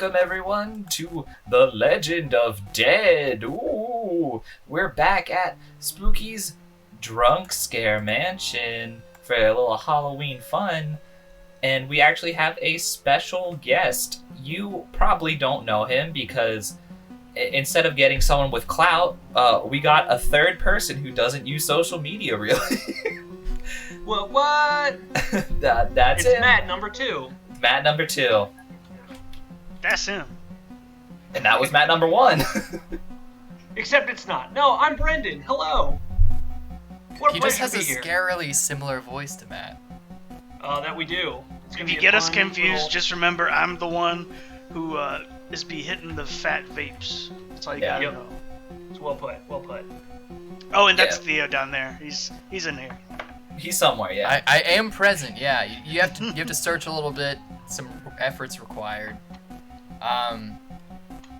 Welcome everyone to The Legend of Dead. Ooh, we're back at Spooky's Drunk Scare Mansion for a little Halloween fun. And we actually have a special guest. You probably don't know him because instead of getting someone with clout, we got a third person who doesn't use social media really. What? That's It's him. Matt number 2. Matt number 2. That's him. And that was Matt number 1. Except it's not. No, I'm Brendan. Hello. What a He just pleasure has to a be here. scarily similar voice to Matt. That we do. It's gonna If be you a get us fun confused, little- just remember I'm the one who is be hitting the fat vapes. That's all you gotta Yep. know. It's well put. Well put. Oh, and that's Yeah. Theo down there. He's in here. He's somewhere, yeah. I am present, yeah. You have to search a little bit. Some effort's required.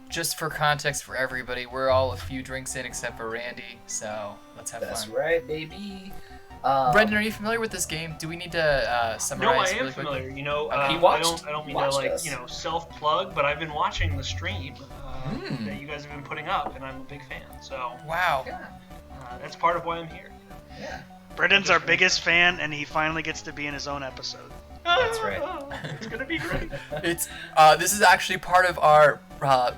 Just for context for everybody, we're all a few drinks in except for Randy, so let's have That's fun. right, baby. Brendan, are you familiar with this game? Do we need to No, summarize I am really quickly? familiar. You know, Okay. He watched- I don't mean watched to us. self-plug, but I've been watching the stream Hmm. that you guys have been putting up, and I'm a big fan. So Wow. Yeah, that's part of why I'm here. yeah. Brendan's our biggest fan, and he finally gets to be in his own episode. That's right. It's gonna be great. It's this is actually part of our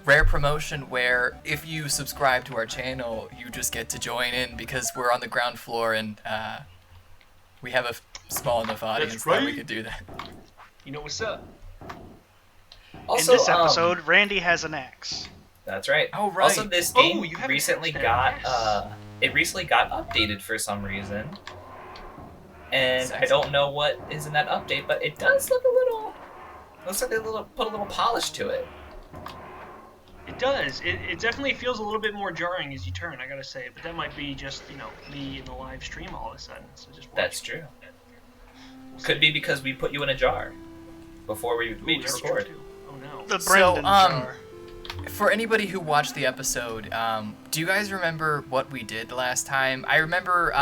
rare promotion where if you subscribe to our channel, you just get to join in because we're on the ground floor and we have a small enough audience that we right. could do that. You know what's up? Also, in this episode, Randy has an axe. that's right. Oh, right. Also, this game Oh, you have an recently axe got there, it recently got updated for some reason, and I Sexy. don't know what is in that update, but it does look looks like they put a little polish to it. It does. It definitely feels a little bit more jarring as you turn, I gotta say. But that might be just, me in the live stream all of a sudden. So just watch. That's true. Could be because we put you in a jar before we Ooh, made you that's record. true, too. Oh no. The So, Brendan jar. For anybody who watched the episode, do you guys remember what we did last time? I remember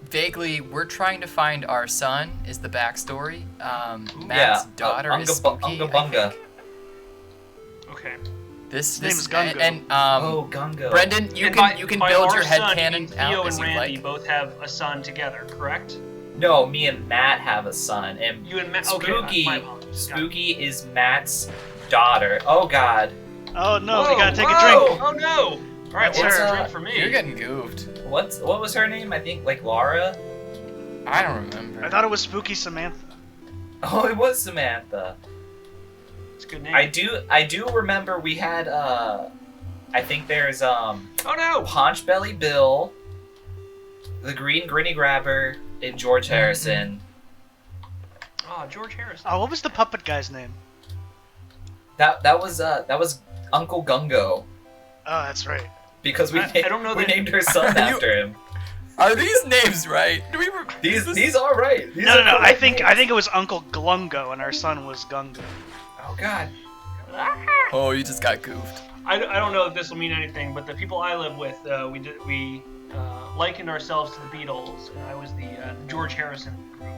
vaguely we're trying to find our son is the backstory. Matt's daughter is Spooky. Unga I Bunga. think. Okay. This name is Gungo. and Gungo. Brendan, you And can by build our your son, head you cannon mean Theo out and as you Randy like. both have a son together, correct? No, me and Matt have a son, and You and Matt. Spooky. Okay, my apologies. Got it. Spooky is Matt's daughter. Oh God. Oh no, we Whoa, gotta take a whoa, drink. Oh no! All right, It's, what's a uh, drink for me? You're getting goofed. What was her name? I think like Laura. I don't remember. I thought it was Spooky Samantha. Oh, it was Samantha. It's a good name. I do remember we had I think there's Oh no! Paunch Belly Bill, the Green Grinny Grabber, and George Harrison. Oh, George Harrison. Oh, what was the puppet guy's name? That was Uncle Gungo Oh, that's right. because we I don't know we that- named her son Are you- after him. Are these names right? Do we? These are right. These No, are no. I correct think names. it was Uncle Glungo, and our son was Gungo. Oh God. Oh, you just got goofed. I don't know if this will mean anything, but the people I live with, we likened ourselves to the Beatles, and I was the George Harrison group.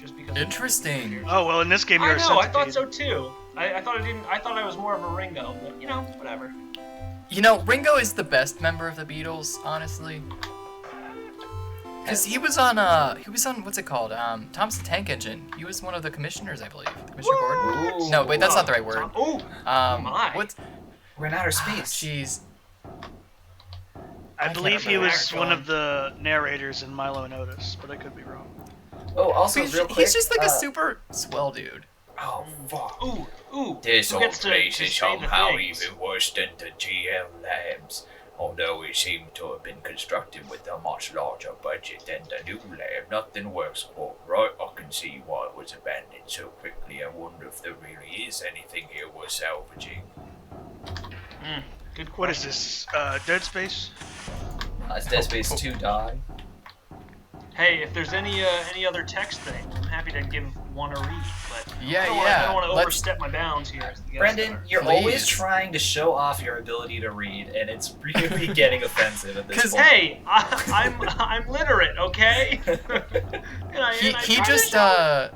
Just because. Interesting. Oh well, in this game you're I a know. I thought centipede. so too. I thought I didn't. I thought I was more of a Ringo, but whatever. You know, Ringo is the best member of the Beatles, honestly. Cause he was on what's it called? Thompson Tank Engine. He was one of the commissioners, I believe. Commissioner Gordon. Ooh. No, wait, that's not the right word. Oh, my. What's? We're in outer space. Jeez. I can't believe he remember. was one of the narrators in Milo and Otis, but I could be wrong. Oh, also He's, real quick. he's just like a super swell dude. Oh fuck. Ooh. This Who whole gets to place is say the somehow things? even worse than the GM Labs. Although it seemed to have been constructed with a much larger budget than the new lab, nothing works quite right. I can see why it was abandoned so quickly. I wonder if there really is anything here worth salvaging. Good question. What is this? Dead Space? It's Dead Space 2, dog. Hey, if there's any other text thing, I'm happy to give one a read. But Yeah, I don't yeah. want to Let's- overstep my bounds here. as the guest Brendan, star. you're Please. always trying to show off your ability to read, and it's really getting offensive at this 'Cause, point. Hey, I'm literate, okay? And I He try to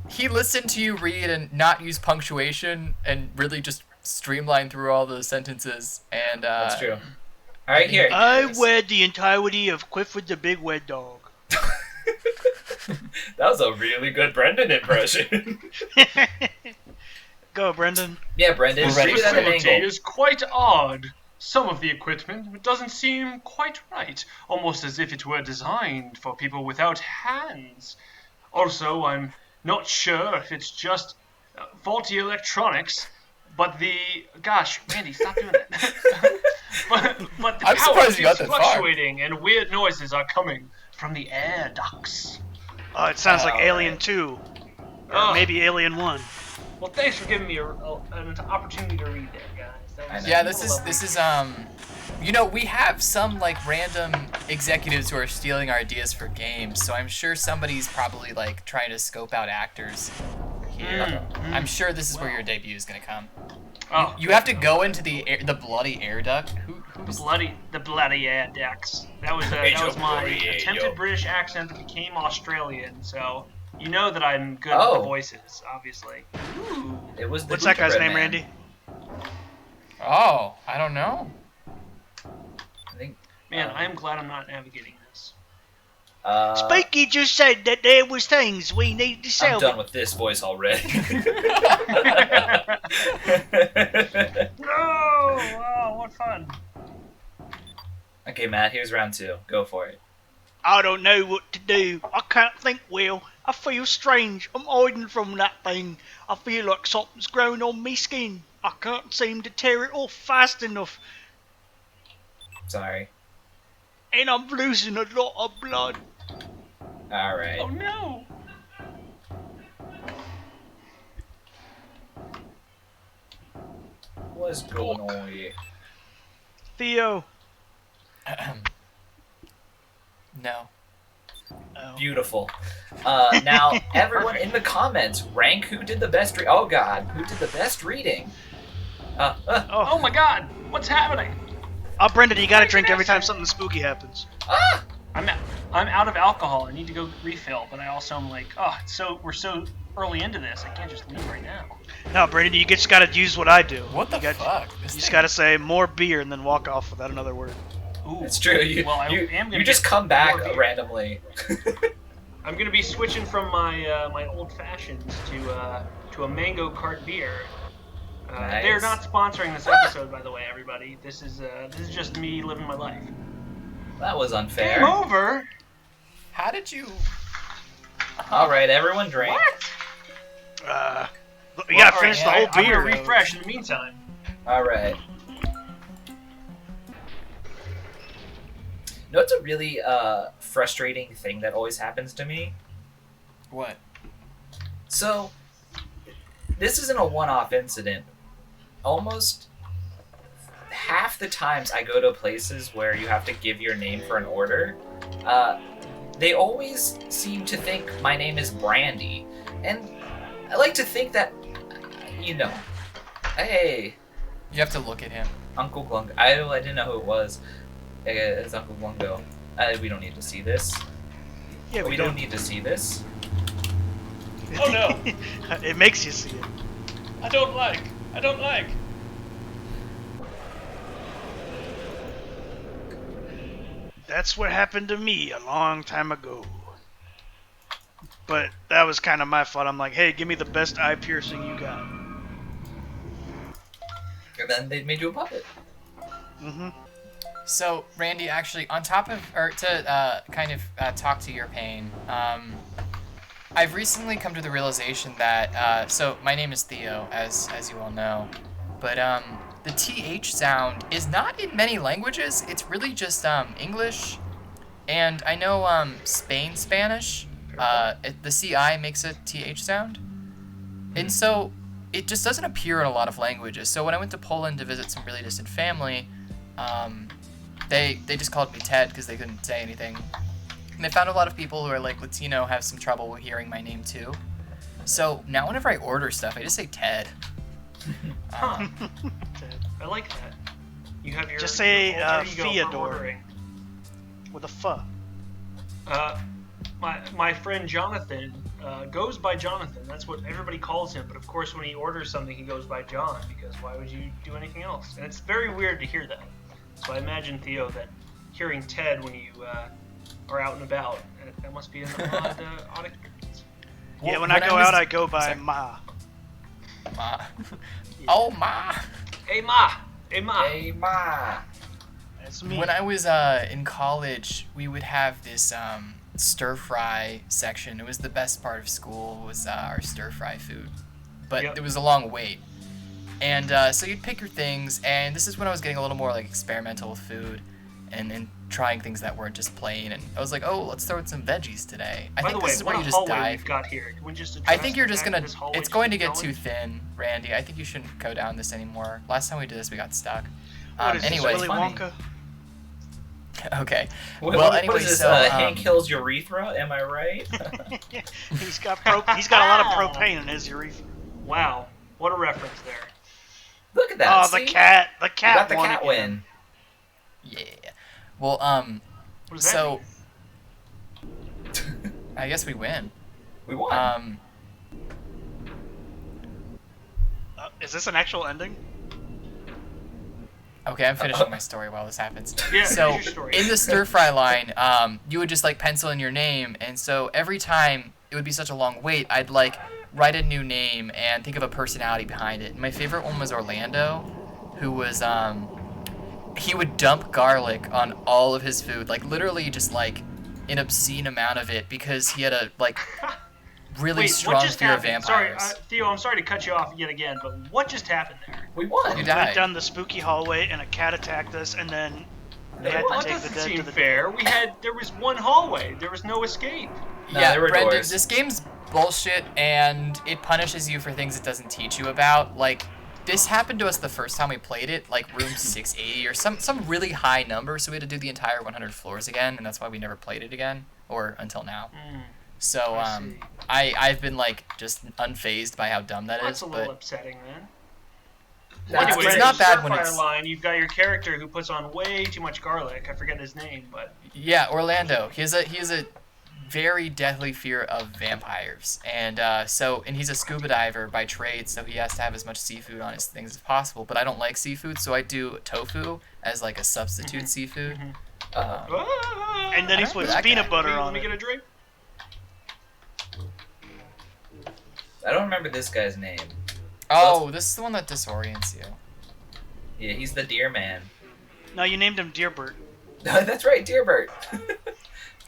he listened to you read and not use punctuation and really just streamline through all the sentences and. That's true. All right, here. I read the entirety of Clifford the Big Red Dog. That was a really good Brendan impression. Go, Brendan. Yeah, Brendan. We're ready. Shoot at an Facility angle. is quite odd. Some of the equipment doesn't seem quite right, almost as if it were designed for people without hands. Also, I'm not sure if it's just faulty electronics, but the... Gosh, Randy, stop doing that. but the I'm power surprised you got is that far. fluctuating and weird noises are coming from the air ducts. Oh, it sounds like All Alien right. 2. Or Ugh. maybe Alien 1. Well, thanks for giving me an opportunity to read there, guys. That was Yeah, super lovely. this is you know, we have some like random executives who are stealing our ideas for games, so I'm sure somebody's probably like trying to scope out actors here. I'm sure this is where your debut is gonna come. Oh, You have to go into the bloody air duct. the bloody air ducts. That was my attempted British accent that became Australian. So you know that I'm good at the voices, obviously. Ooh. It was the What's that guy's gingerbread name, man. Randy? Oh, I don't know. I think. Man, I am glad I'm not navigating this. Speaky just said that there was things we need to I'm sell. done with this voice already. No! Wow, what fun! Okay, Matt. Here's round 2. Go for it. I don't know what to do. I can't think well. I feel strange. I'm hiding from that thing. I feel like something's growing on me skin. I can't seem to tear it off fast enough. Sorry. And I'm losing a lot of blood. All right. Oh no! What's going on here? Theo. No. Oh. Beautiful. Now, everyone in the comments, rank who did the best. Oh God, who did the best reading? Oh my God! What's happening? Oh, Brendan, you gotta drink every time something spooky happens. Ah! I'm out of alcohol. I need to go refill, but I also am like, we're so early into this. I can't just leave right now. No, Brendan, you just gotta use what I do. What the you got- fuck? You This just thing- gotta say more beer and then walk off without another word. Ooh. It's true. You you just come back more beer. randomly. I'm gonna be switching from my my old fashions to a mango cart beer. Nice. They're not sponsoring this episode, by the way, everybody. This is just me living my life. That was unfair. Game over. How did you? All right, everyone drink. What? You gotta finish the whole I'm beer. gonna refresh in the meantime. All right. You know, it's a really frustrating thing that always happens to me. What? So, this isn't a one-off incident. Almost half the times I go to places where you have to give your name for an order, they always seem to think my name is Brandy. And I like to think that, you know, hey, You have to look at him. Uncle Glungo. I didn't know who it was. It's Uncle Glungo. We don't need to see this. Yeah, We don't need to see this. Oh no! It makes you see it. I don't like. That's what happened to me a long time ago. But that was kind of my fault. I'm like, hey, give me the best eye piercing you got. And then they made you a puppet. Mm-hmm. So, Randy, actually, on top of, or to kind of talk to your pain, I've recently come to the realization that, so my name is Theo, as you all know, but the TH sound is not in many languages. It's really just English, and I know Spanish. The CI makes a TH sound, and so it just doesn't appear in a lot of languages. So when I went to Poland to visit some really distant family, they just called me Ted because they couldn't say anything. And they found a lot of people who are like Latino have some trouble hearing my name too. So now whenever I order stuff, I just say Ted. I like that. You have your Just say, your alter ego for Theodore. ordering. With a pho. my friend Jonathan goes by Jonathan. That's what everybody calls him. But of course, when he orders something, he goes by John because why would you do anything else? And it's very weird to hear that. So I imagine, Theo, that hearing Ted when you are out and about, that must be an odd experience. Yeah, when I go out, I go by Ma. Ma. Oh, Ma. Hey, Ma. Hey, Ma. Hey, Ma. That's me. When I was in college, we would have this stir fry section. It was the best part of school was our stir fry food, but Yep. it was a long wait. And so you'd pick your things, and this is when I was getting a little more like experimental with food, and trying things that weren't just plain. And I was like, oh, let's throw in some veggies today. I By think the way, this is what where a you just hallway dive. we've got here. Can we just I address think you're the just fact gonna. that this hallway It's just going to keeps get going? too thin, Randy. I think you shouldn't go down this anymore. Last time we did this, we got stuck. What is Anyway, this, Willy funny. Wonka? okay. What, Well, what anyway, is this? so Hank Hill's urethra? Am I right? He's got a lot of propane in his urethra. Wow, what a reference there. Look at that. Oh, see? the cat We got the won cat again. win. Yeah. Well, What does that so mean? I guess we win. We won. Is this an actual ending? Okay, I'm finishing my story while this happens. Yeah, So finish your story. in the stir fry line, you would just like pencil in your name, and so every time it would be such a long wait, I'd like write a new name and think of a personality behind it. And my favorite one was Orlando, who was he would dump garlic on all of his food, like literally just like an obscene amount of it because he had a like really Wait, strong what just fear of happened? vampires. Sorry, Theo, I'm sorry to cut you off yet again, but what just happened there? We won. You We died. went down the spooky hallway and a cat attacked us, and then they had Well, to that take the doesn't dead to seem the fair. There was one hallway. There was no escape. No, Yeah, there were Brendan, doors. this game's bullshit, and it punishes you for things it doesn't teach you about. Like, this happened to us the first time we played it, like room 680 or some really high number, so we had to do the entire 100 floors again, and that's why we never played it again, or until now. So, I see. I've been, like, just unfazed by how dumb that That's is, a little but upsetting, then. That's- Anyway, it's not the bad when Starfire it's- line, you've got your character who puts on way too much garlic. I forget his name, but yeah, Orlando, he has a very deathly fear of vampires, and he's a scuba diver by trade, so he has to have as much seafood on his things as possible. But I don't like seafood, so I do tofu as like a substitute seafood. And then he I puts remember that peanut guy. butter Let on me it. get a drink. I don't remember this guy's name. Oh, this is the one that disorients you. Yeah, he's the deer man. No, you named him Deerbert. That's right, Deerbert.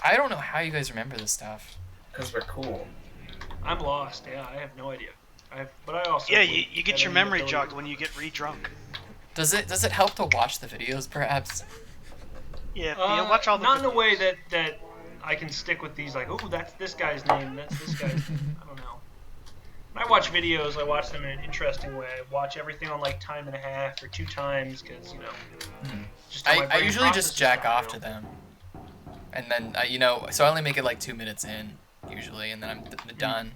I don't know how you guys remember this stuff. Because we're cool. I'm lost. Yeah, I have no idea. But I also Yeah, believe you get that your any memory ability- jogged when you get re-drunk. Does it help to watch the videos, perhaps? Yeah, Theo, watch all the Not in a videos. way that I can stick with these. Like, oh, that's this guy's name. That's this guy's. I don't know. When I watch videos, I watch them in an interesting way. I watch everything on like time and a half or 2 times because just how my I brain usually just processes jack stuff, off you to know. them, and then so I only make it like 2 minutes in usually, and then I'm done.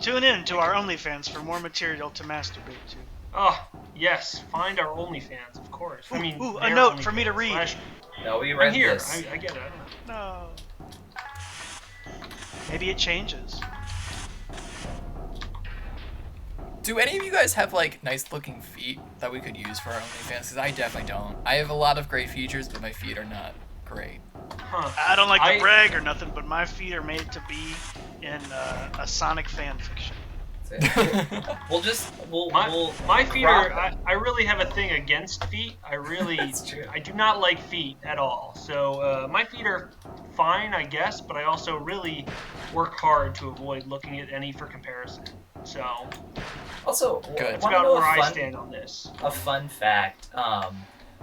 Tune in to our OnlyFans for more material to masturbate to. Oh yes, find our OnlyFans, of course. I mean, Ooh, a their note for me to OnlyFans. read. No, we I'm read here. this. I get it. I don't know. No. Maybe it changes. Do any of you guys have like nice looking feet that we could use for our OnlyFans? Because I definitely don't. I have a lot of great features, but my feet are not great. Huh. I don't like I- to brag or nothing, but my feet are made to be in a Sonic fan fiction. We'll My feet are. crop I really have a thing against feet. I really. That's true. I do not like feet at all. So my feet are fine, I guess, but I also really work hard to avoid looking at any for comparison. So Also, Good. that's wanna about know where I a fun, stand on this. a fun fact.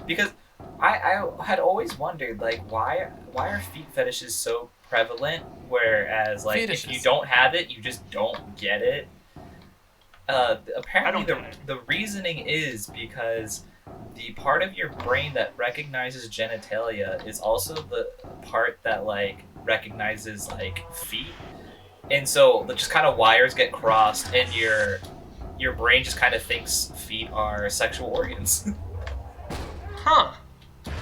Because I had always wondered like why are feet fetishes so prevalent, whereas like if you Fetishes. don't have it, you just don't get it. Apparently I don't get it. the reasoning is because the part of your brain that recognizes genitalia is also the part that like recognizes like feet, and so the just kind of wires get crossed, and your brain just kind of thinks feet are sexual organs. Huh.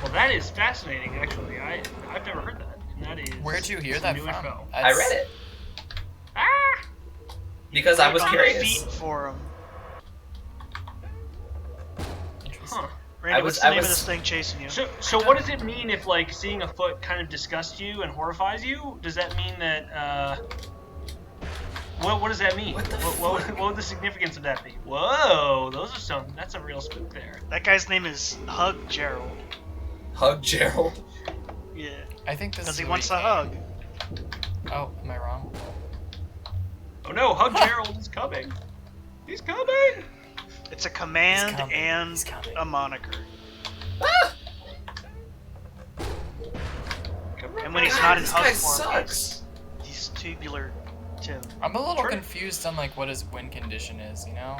Well, that is fascinating. Actually, I've never heard that. And that is. Where'd you hear some that new from? info. I read it Ah! because I was On the curious. feet for him. Huh. Randy, I was- what's the I name of was- this thing chasing you? So what does it mean if like seeing a foot kind of disgusts you and horrifies you? Does that mean that what does that mean? What would the significance of that be? Whoa, that's a real spook there. That guy's name is Hug Gerald. Hug Gerald. Yeah. I think this Because is he where wants you a came. hug. Oh, am I wrong? Oh no, Hug Gerald is coming. He's coming. It's a command He's coming. and He's coming. a moniker. Ah! And when he's God, not in this hug guy form, sucks. he's tubular Tim. I'm a little Turn- confused on like what his win condition is, you know?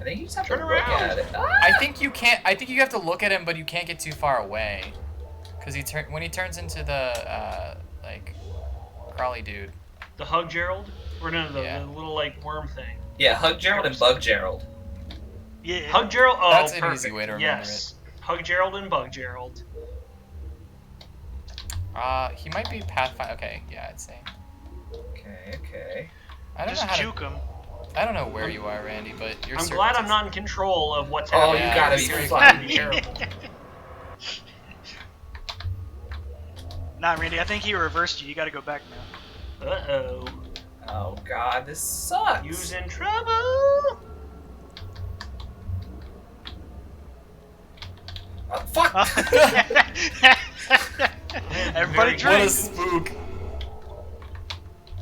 I think you just have Turn to look around. at it. Ah! I think you can't. I think you have to look at him, but you can't get too far away, because when he turns into the like crawly dude. The Hug Gerald? Or no, the little like worm thing. Yeah, Hug Gerald and Bug Gerald. Yeah. Hug Gerald. Oh, That's an perfect. easy way to remember yes. Hug Gerald and Bug Gerald. He might be Pathfinder. Okay, yeah, I'd say. Okay. I don't Just know how juke him. I don't know where you are, Randy, but you're. I'm glad I'm not in control of what's Oh, happening. you gotta It's be very fucking terrible. Nah, Randy, I think he reversed you. You gotta go back now. Uh-oh. Oh god, this sucks. You's in trouble. Oh, fuck. Everybody Very What a drink. spook!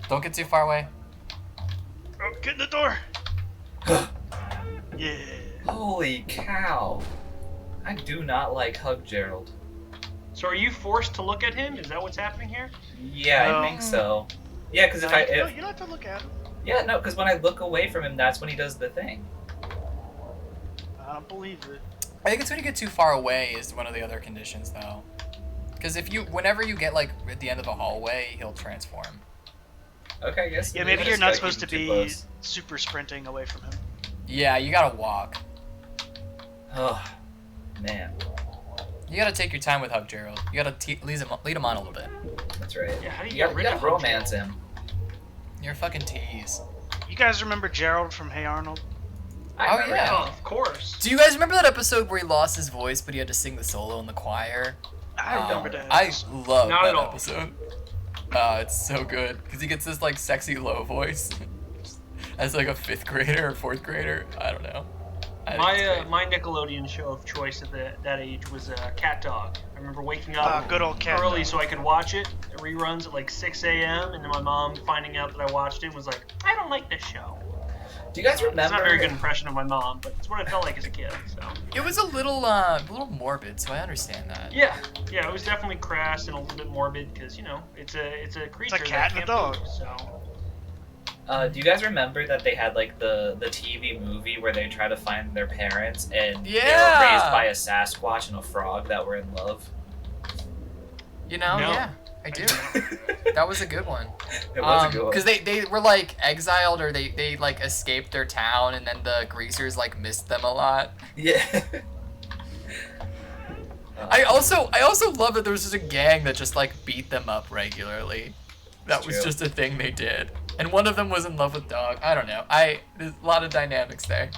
Don't get too far away. Oh, get in the door. Yeah. Holy cow. I do not like Hug Gerald. So are you forced to look at him? Is that what's happening here? Yeah, No. I think so. Yeah, because if No, I you if, don't have to look at him. yeah no, because when I look away from him, that's when he does the thing. I don't believe it. I think it's when you get too far away is one of the other conditions, though. Because whenever you get like at the end of the hallway, he'll transform. Okay, I guess. Yeah, maybe maybe I you're just not gotta supposed to keep him be too close. super sprinting away from him. Yeah, you gotta walk. Oh, man, You gotta take your time with Hug Gerald. You gotta lead him on a little bit. that's right. Yeah, how do you You get gotta, rid you of gotta Hug romance Gerald? him. You're a fucking tease. You guys remember Gerald from Hey Arnold? I Oh, remember yeah. him. Oh, of course. Do you guys remember that episode where he lost his voice, but he had to sing the solo in the choir? I remember that. I love Not that at all. episode. It's so good because he gets this like sexy low voice as like a 5th grader or 4th grader. I don't know. I think it's great. My Nickelodeon show of choice at that age was Cat Dog. I remember waking up Good old cat. early Dog. so I could watch it. Reruns at like 6 a.m. and then my mom finding out that I watched it was like, I don't like this show. Do you guys It's not remember? a very good impression of my mom, but it's what I felt like as a kid. So It was a little morbid, so I understand that. yeah, it was definitely crass and a little bit morbid because it's a creature cat that and a can't dog. move, so Do you guys remember that they had like the TV movie where they try to find their parents and they were Yeah. raised by a Sasquatch and a frog that were in love? You know, No. yeah, I do. That was a good one. It was a good one. Because they were like exiled or they like escaped their town and then the greasers like missed them a lot. Yeah. I also love that there was just a gang that just like beat them up regularly. That It's was true. just a thing they did. And one of them was in love with Dog. I don't know. There's a lot of dynamics there.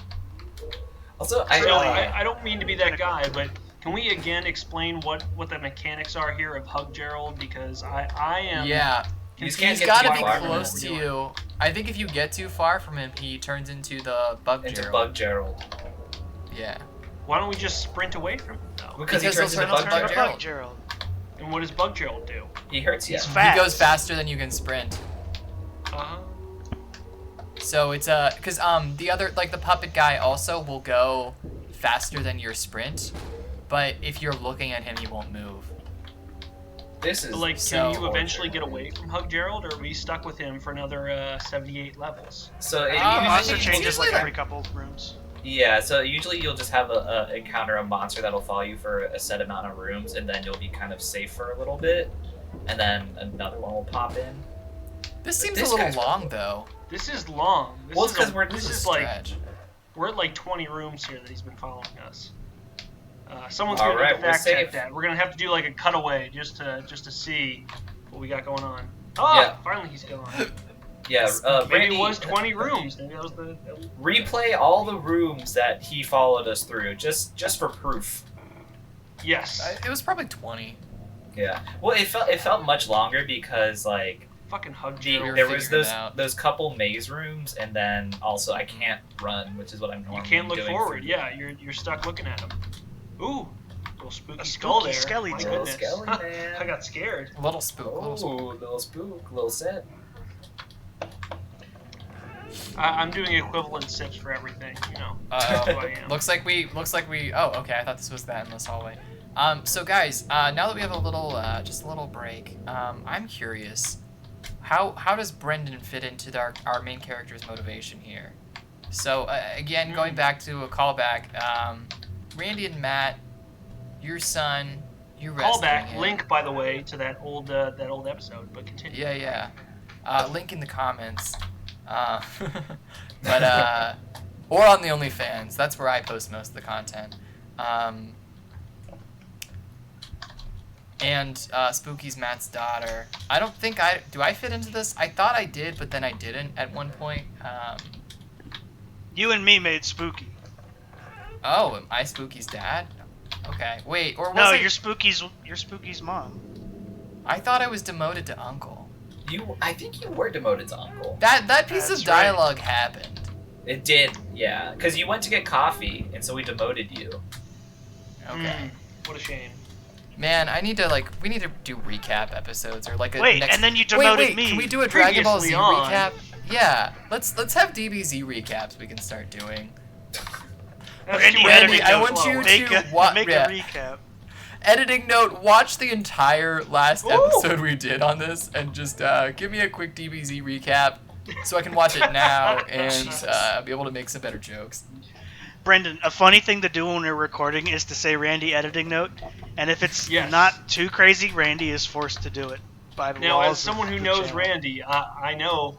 Also, I don't mean to be that guy, but can we again explain what the mechanics are here of Hug Gerald? Because I am Yeah. You just confused can't He's get got to too be far from close him. to you. I think if you get too far from him, he turns into the Bug into Gerald. Bug Gerald Yeah. Why don't we just sprint away from him though? because he Because turns he'll into turn Bug into Gerald. Gerald. Bug Gerald. And what does Bug Gerald do? He hurts you. He's fast. He goes faster than you can sprint. Uh-huh. So it's because the other like the puppet guy also will go faster than your sprint, but if you're looking at him, he won't move. This is But like, So- can you eventually get away from Hug Gerald, or are we stuck with him for another 78 levels? So it Monster usually, changes like usually every couple of rooms. yeah. So usually you'll just have encounter a monster that'll follow you for a set amount of rooms, and then you'll be kind of safe for a little bit, and then another one will pop in. This seems this a little guy's- long though. This is long. This Well, it's is 'cause a- we're- this This is is like stretch. we're at like 20 rooms here that he's been following us. Someone's All gonna right, need to we're fact check safe. that. We're gonna have to do like a cutaway just to see what we got going on. Oh, Yeah. finally he's gone. Yeah, Maybe Randy, it was 20 rooms. Maybe that was the. replay all the rooms that he followed us through, just for proof. Yes. It was probably 20. Yeah. Well, it felt much longer because like Fucking hug the, Jill. there was figuring it out. those couple maze rooms, and then also I can't run, which is what I'm You normally can't look doing forward. for- Yeah, you're stuck looking at him. Ooh, little spooky A skull spooky there. skelly My tail. Little goodness. skelly man. I got scared. Little spook. Oh, Little spook. little spook, little set. I'm doing equivalent sips for everything. You know. That's who I am. Looks like we. Oh, okay. I thought this was the endless hallway. So guys, now that we have a little, just a little break, I'm curious, how does Brendan fit into our main character's motivation here? So again, going back to a callback, Randy and Matt, your son, you rescuing Callback him. link, by the way, to that old episode. But continue. Yeah. Link in the comments. But or on the OnlyFans. That's where I post most of the content. And Spooky's Matt's daughter. I don't think do I fit into this? I thought I did, but then I didn't at one point. You and me made Spooky. Oh, am I Spooky's dad? Okay, wait, or was No, it? you're Spooky's mom. I thought I was demoted to uncle. I think you were demoted to uncle. That piece That's of dialogue happened. It did, yeah, because you went to get coffee, and so we demoted you. Okay. What a shame. Man, we need to do recap episodes or like a Wait, next... and then you demoted wait, me. Can we do a Dragon Ball Z Previously on. recap? Yeah, let's have DBZ recaps we can start doing. That's Randy, too Randy, editing I notes want you lower. to- Make a yeah. recap. Editing note, watch the entire last Ooh. episode we did on this and just give me a quick DBZ recap so I can watch it now and be able to make some better jokes. Brendan, a funny thing to do when we're recording is to say Randy editing note, and if it's Yes. not too crazy, Randy is forced to do it by the Now, laws as someone of who the knows channel. Randy, I know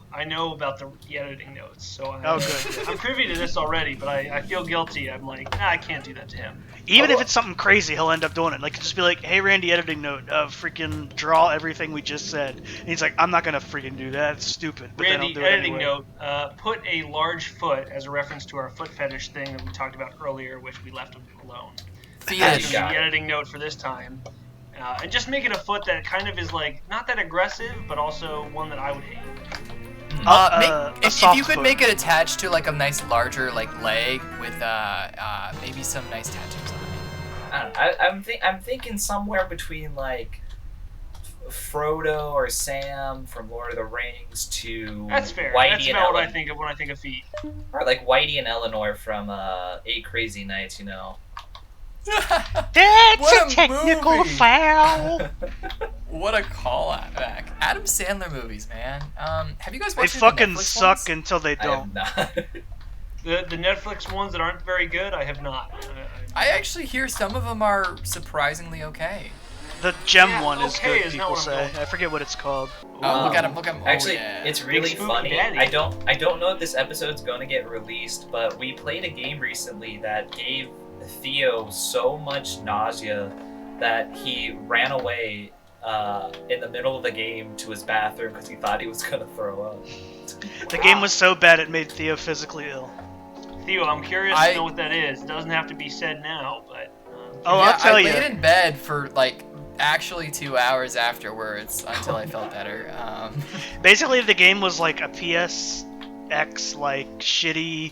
about the editing notes. So Oh, good. I'm privy to this already, but I feel guilty. I'm like, I can't do that to him. Even if it's something crazy, he'll end up doing it. Like, just be like, hey, Randy, editing note, freaking draw everything we just said. And he's like, I'm not going to freaking do that. It's stupid. But then Randy, I'll do it editing anyway. note, put a large foot as a reference to our foot fetish thing that we talked about earlier, which we left alone. That's Fetish. gonna be the editing note for this time. And just make it a foot that kind of is like, not that aggressive, but also one that I would hate. A If soft you could foot. make it attached to like a nice larger like leg with maybe some nice tattoos on it. I don't know, I'm thinking somewhere between like Frodo or Sam from Lord of the Rings to That's fair. Whitey That's and about what I Ellen, think of when I think of feet. or like Whitey and Eleanor from Eight Crazy Nights, you know. That's What a a technical movie. foul. What a call back. Adam Sandler movies, man. Have you guys They watched the fucking Netflix suck ones? until they I don't. have not. The Netflix ones that aren't very good, I have not. I actually hear some of them are surprisingly okay. The gem Yeah, one is okay good, is not people what I'm say. going I forget what it's called. Oh, look at him! Look at him! Oh, Actually, yeah. it's really spooky funny. daddy. I don't know if this episode's going to get released, but we played a game recently that gave Theo so much nausea that he ran away in the middle of the game to his bathroom because he thought he was going to throw up. The game was so bad it made Theo physically ill. Theo, I'm curious to know what that is. It doesn't have to be said now, but. Oh, Yeah, I'll tell I you. laid in bed for like actually 2 hours afterwards until I felt better. Basically, the game was like a PSX, like shitty.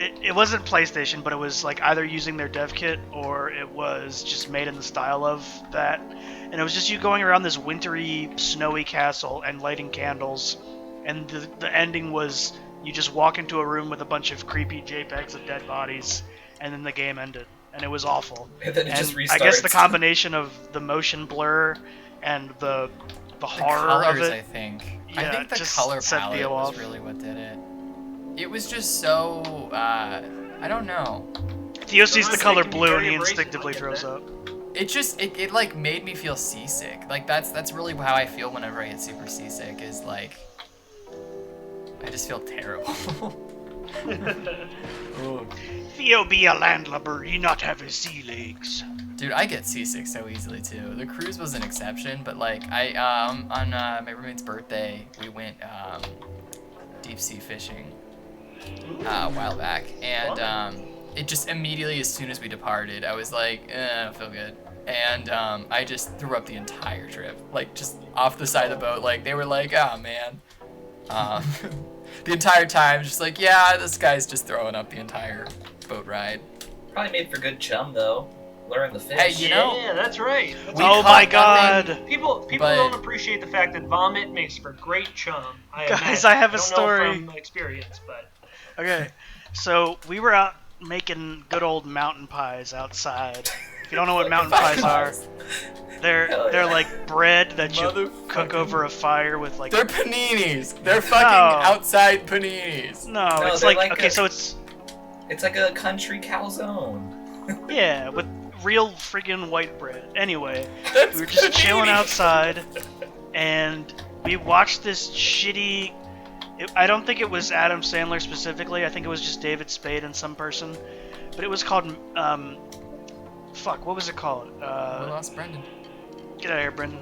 It wasn't PlayStation, but it was like either using their dev kit or it was just made in the style of that. And it was just you going around this wintry, snowy castle and lighting candles. And the ending was you just walk into a room with a bunch of creepy JPEGs of dead bodies, and then the game ended. And it was awful. And then it And just restarts. I guess the combination of the motion blur and the the horror colors, of I it. think. I Yeah, think the just color set palette Theo was off. really what did it. It was just so I don't know. Theo sees the Sometimes color they can be blue and very he abrasive, instinctively I get throws that. up. It just it like made me feel seasick. Like that's really how I feel whenever I get super seasick. Is like I just feel terrible. Ooh. Theo be a landlubber, he not have his sea legs. Dude, I get seasick so easily too. The cruise was an exception, but like I on my roommate's birthday, we went deep sea fishing a while back, and it just immediately as soon as we departed, I was like, I don't feel good, and I just threw up the entire trip, like just off the side of the boat. Like they were like, oh man, the entire time, just like, yeah, this guy's just throwing up the entire boat ride. Probably made for good chum though. Learn the fish. Hey, you know, Yeah, that's right. That's we Oh caught my nothing. god. People But- don't appreciate the fact that vomit makes for great chum. Guys, imagine. I have a don't story. know from experience, but Okay, so we were out making good old mountain pies outside. If you don't know what mountain pies are, they're Hell yeah. like bread that you cook Motherfucking- over a fire with like. They're paninis. They're fucking No. outside paninis. No, No, it's they're like like okay, a- so it's It's like a country calzone. yeah, with real friggin' white bread. Anyway, That's we were just chilling panini. outside, and we watched this shitty. I don't think it was Adam Sandler specifically. I think it was just David Spade and some person. But it was called fuck. What was it called? We lost Brendan. Get out of here, Brendan.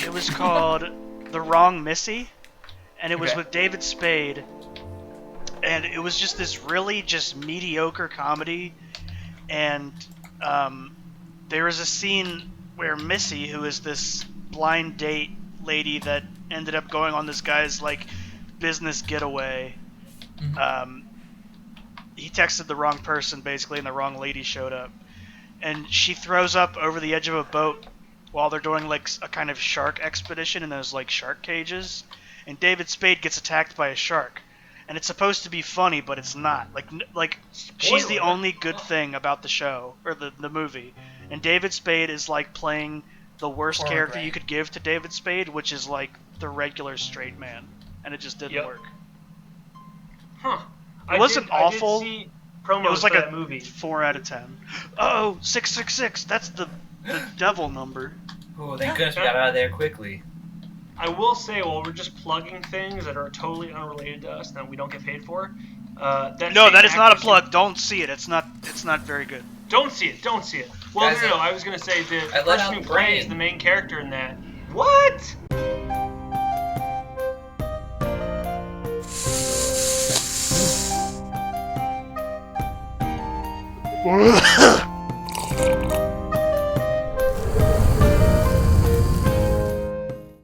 It was called The Wrong Missy, and it was Okay. with David Spade. And it was just this really just mediocre comedy. And there was a scene where Missy, who is this blind date lady that ended up going on this guy's like business getaway, he texted the wrong person basically, and the wrong lady showed up. And she throws up over the edge of a boat while they're doing like a kind of shark expedition in those like shark cages. And David Spade gets attacked by a shark. And it's supposed to be funny, but it's not. Like she's the Spoiler. only good thing about the show or the movie. And David Spade is like playing the worst Poor character Greg. you could give to David Spade, which is like the regular straight man. And it just didn't Yep. work. huh? It wasn't awful. I did see promos It was like for a that movie. 4 out of 10. Oh, 666. That's the devil number. Oh, thank goodness we got out of there quickly. I will say, while we're just plugging things that are totally unrelated to us that we don't get paid for, that No, same that is not a actress- plug. Don't see it. It's not very good. Don't see it. Don't see it. Well, Guys, no. I was gonna say the I let person out who Brain. plays the main character in that. What?